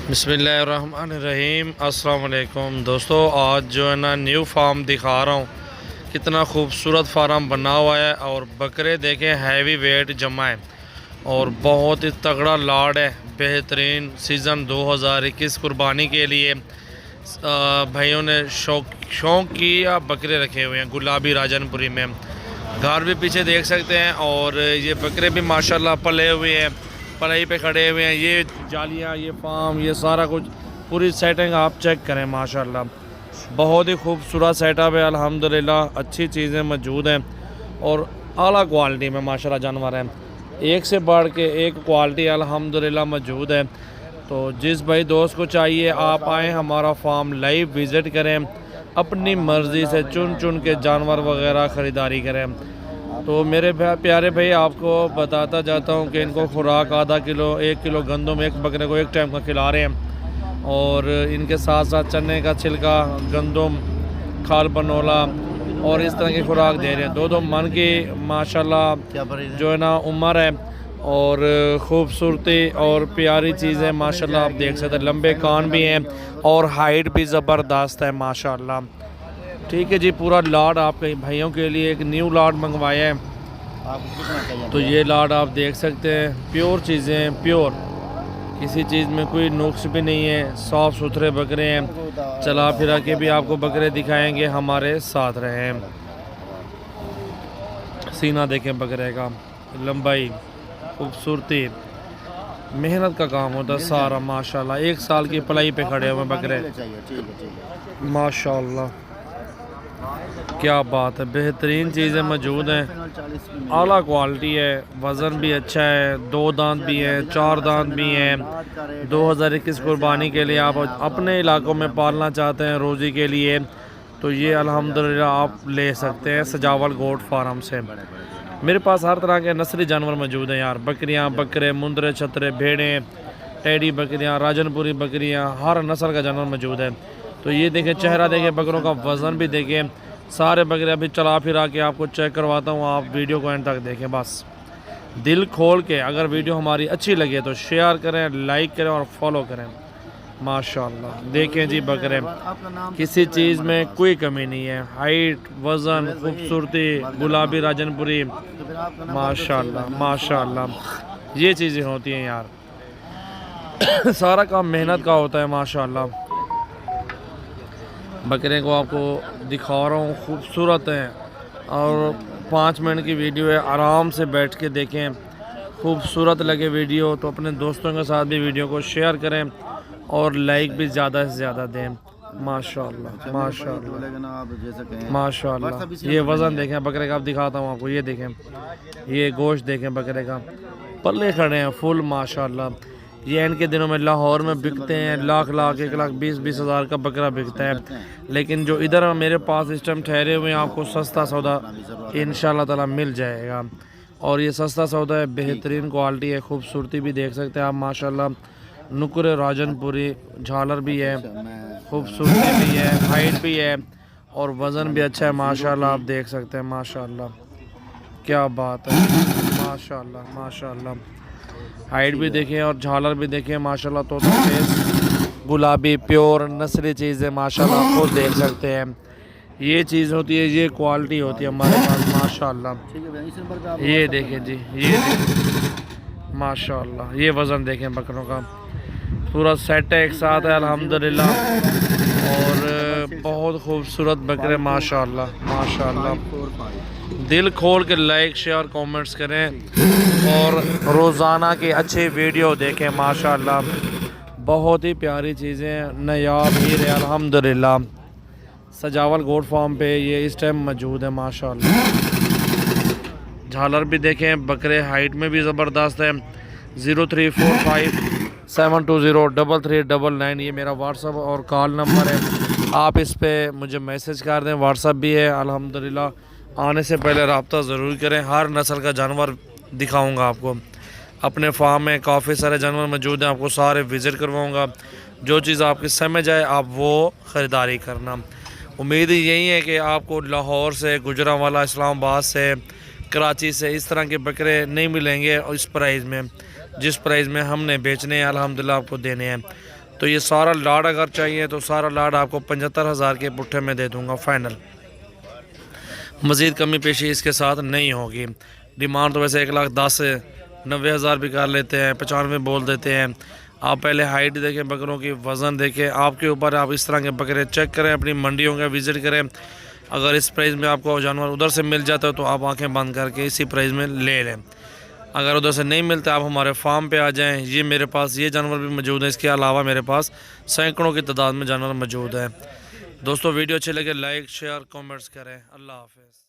बिस्मिल्लाहिर्रहमानिर्रहीम। अस्सलाम वालेकुम दोस्तों, आज जो है ना न्यू फार्म दिखा रहा हूँ। कितना खूबसूरत फार्म बना हुआ है और बकरे देखें हैवी वेट जमा है और बहुत ही तगड़ा लाड है। बेहतरीन सीज़न 2021 कुर्बानी के लिए भाइयों ने शौक़ की या बकरे रखे हुए हैं गुलाबी राजनपुरी में। घर भी पीछे देख सकते हैं और ये बकरे भी माशाल्लाह पले हुए हैं, पलाई पे खड़े हुए हैं। ये जालियाँ, ये फार्म, ये सारा कुछ पूरी सेटिंग आप चेक करें। माशाल्लाह बहुत ही खूबसूरत सेटअप है। अल्हम्दुलिल्लाह अच्छी चीज़ें मौजूद हैं और आला क्वालिटी में माशाल्लाह जानवर हैं। एक से बढ़ के एक क्वालिटी अल्हम्दुलिल्लाह मौजूद है। तो जिस भाई दोस्त को चाहिए आप आएँ, हमारा फार्म लाइव विज़िट करें, अपनी मर्ज़ी से चुन चुन के जानवर वगैरह ख़रीदारी करें। तो मेरे प्यारे भाई, आपको बताता जाता हूँ कि इनको खुराक आधा किलो 1 किलो गंदम एक बकरे को एक टाइम का खिला रहे हैं और इनके साथ साथ चने का छिलका, गंदम, खाल पनोला और इस तरह की खुराक दे रहे हैं। 2-2 मन की माशाल्लाह जो है ना उम्र है और ख़ूबसूरती और प्यारी चीज़ें माशाल्लाह आप देख सकते हैं। लंबे कान भी हैं और हाइट भी ज़बरदस्त है माशाल्लाह। ठीक है जी, पूरा लाड आपके भाइयों के लिए एक न्यू लाड मंगवाया है। आपको कितना चाहिए? तो ये लाड आप देख सकते हैं, प्योर चीज़ें, प्योर, किसी चीज़ में कोई नुक्स भी नहीं है, साफ़ सुथरे बकरे हैं। चला फिरा के भी आपको बकरे दिखाएंगे, हमारे साथ रहें। सीना देखें बकरे का, लंबाई, खूबसूरती, मेहनत का काम होता है सारा माशाल्लाह। 1 साल की पलाई पे खड़े हुए बकरे माशाल्लाह। क्या बात है, बेहतरीन चीज़ें मौजूद हैं, आला क्वालिटी है, वज़न भी अच्छा है, 2 दांत भी हैं, 4 दांत भी हैं। 2021 कुर्बानी के लिए आप अपने इलाकों में पालना चाहते हैं रोज़ी के लिए तो ये अल्हम्दुलिल्लाह आप ले सकते हैं सजावल गोट फार्म से। मेरे पास हर तरह के नस्ली जानवर मौजूद हैं यार, बकरियां, बकरे, मुंदरे, छतरे, भेड़ें, टेडी बकरियां, राजनपुरी बकरियां, हर नस्ल का जानवर मौजूद है। तो ये देखें, चेहरा देखें, बकरों का वज़न भी देखें, सारे बकरे अभी चला फिरा के आपको चेक करवाता हूँ। आप वीडियो को एंड तक देखें, बस दिल खोल के। अगर वीडियो हमारी अच्छी लगे तो शेयर करें, लाइक करें और फॉलो करें। माशाल्लाह देखें जी बकरे, किसी चीज़ में कोई कमी नहीं है। हाइट, वज़न, खूबसूरती, गुलाबी राजनपुरी, माशाल्लाह माशाल्लाह। ये चीज़ें होती हैं यार सारा काम मेहनत का होता है माशाल्लाह। बकरे को आपको दिखा रहा हूँ, खूबसूरत हैं और 5 मिनट की वीडियो है, आराम से बैठ के देखें। खूबसूरत लगे वीडियो तो अपने दोस्तों के साथ भी वीडियो को शेयर करें और लाइक भी ज़्यादा से ज़्यादा दें। माशाल्लाह माशाल्लाह माशाल्लाह। ये वज़न देखें बकरे का, आप दिखाता हूँ आपको। ये देखें, ये गोश्त देखें बकरे का, पल्ले खड़े हैं फुल माशाल्लाह। ये एंड के दिनों में लाहौर में बिकते हैं, लाख 1,20,20 हज़ार का बकरा बिकता है। लेकिन जो इधर मेरे पास इस टाइम ठहरे हुए हैं, आपको सस्ता सौदा इंशाल्लाह ताला मिल जाएगा। और ये सस्ता सौदा है, बेहतरीन क्वालिटी है, खूबसूरती भी देख सकते हैं आप माशाल्लाह। नुकुर राजनपुरी, झालर भी है, खूबसूरती भी है, हाइट भी है और वज़न भी अच्छा है माशाल्लाह। आप देख सकते हैं माशाल्लाह, क्या बात है माशाल्लाह माशाल्लाह। हाइट भी देखें और झालर भी देखें माशाल्लाह। तोता फेस, गुलाबी, प्योर नस्ली चीज़ें माशाल्लाह आप खुद देख सकते हैं। ये चीज़ होती है, ये क्वालिटी होती है हमारे पास माशाल्लाह। ये देखें जी, ये देखें माशाल्लाह। ये वज़न देखें बकरों का, पूरा सेट है, एक साथ है अल्हम्दुलिल्लाह। और बहुत खूबसूरत बकरे माशाल्लाह माशाल्लाह। दिल खोल के लाइक, शेयर, कमेंट्स करें और रोज़ाना की अच्छी वीडियो देखें माशाल्लाह। बहुत ही प्यारी चीज़ें, नायाब हीरे अल्हम्दुलिल्लाह। सजावल गोट फार्म पे ये इस टाइम मौजूद है माशाल्लाह। झालर भी देखें, बकरे हाइट में भी ज़बरदस्त है। 0345 720 3399 ये मेरा व्हाट्सअप और कॉल नंबर है। आप इस पर मुझे मैसेज कर दें, व्हाट्सअप भी है अल्हम्दुलिल्लाह। आने से पहले रब्ता ज़रूर करें, हर नस्ल का जानवर दिखाऊंगा आपको। अपने फार्म में काफ़ी सारे जानवर मौजूद हैं, आपको सारे विज़िट करवाऊंगा। जो चीज़ आपकी समझ आए आप वो ख़रीदारी करना। उम्मीद यही है कि आपको लाहौर से, गुजरांवाला, इस्लामाबाद से, कराची से इस तरह के बकरे नहीं मिलेंगे इस प्राइस में, जिस प्राइस में हमने बेचने हैं अल्हम्दुलिल्लाह आपको देने हैं। तो ये सारा लाड अगर चाहिए तो सारा लाड आपको 75,000 के पुट्ठे में दे दूँगा फाइनल। मज़ीद कमी पेशी इसके साथ नहीं होगी। डिमांड तो वैसे 1,10,90,000 भी कर लेते हैं, 95 बोल देते हैं। आप पहले हाइट देखें, बकरों की वज़न देखें, आपके ऊपर। आप इस तरह के बकरे चेक करें, अपनी मंडियों का विज़िट करें। अगर इस प्राइस में आपको जानवर उधर से मिल जाता है तो आप आंखें बंद करके इसी प्राइस में ले लें। अगर उधर से नहीं मिलता आप हमारे फार्म पे आ जाएं। ये मेरे पास ये जानवर भी मौजूद है, इसके अलावा मेरे पास सैकड़ों की तादाद में जानवर मौजूद है। दोस्तों वीडियो अच्छे लगे लाइक शेयर कमेंट्स करें। अल्लाह हाफ़िज़।